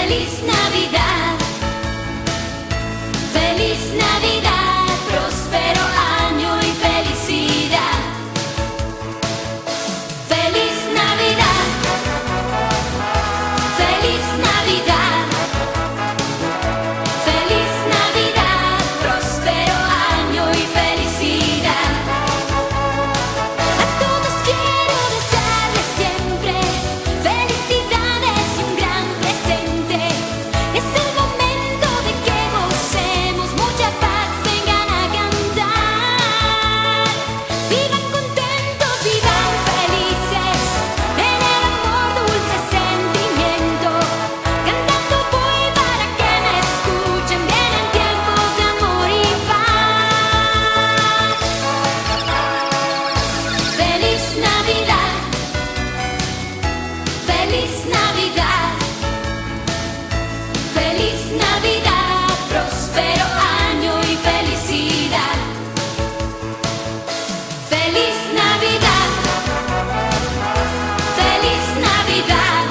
Feliz Navidad, feliz Navidad, próspero año y felicidad. Feliz Navidad, feliz Navidad, feliz Navidad, próspero año y felicidad. A todos quiero desearles siempre felicidades y un gran presente. Es el momento de que gocemos mucha paz, vengan a cantar. Vivan contentos, vivan felices, en el amor dulce sentimiento. Cantando voy para que me escuchen, vienen tiempos de amor y paz. Feliz Navidad, feliz Navidad, feliz Navidad, próspero año y felicidad. Feliz Navidad, feliz Navidad,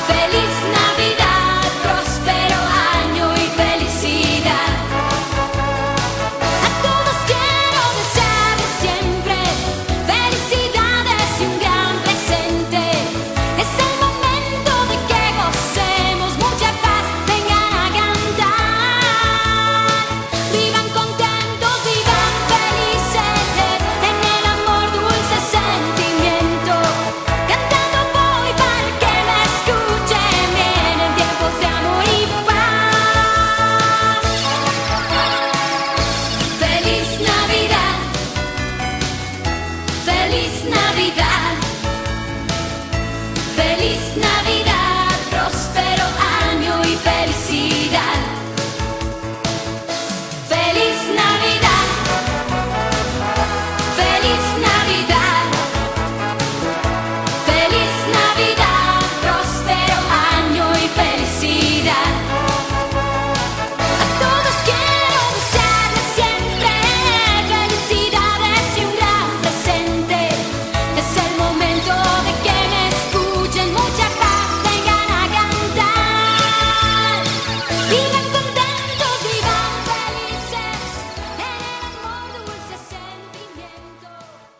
feliz Navidad, próspero año y felicidad. A todos quiero desearles siempre felicidades y un gran presente. Es el momento de que gocemos mucha paz, vengan a cantar. Vivan contentos, vivan felices, en el amor dulce sentimiento. Cantando voy para que me escuchen, vienen tiempos de amor y paz. Feliz Navidad, feliz Navidad, feliz Navidad.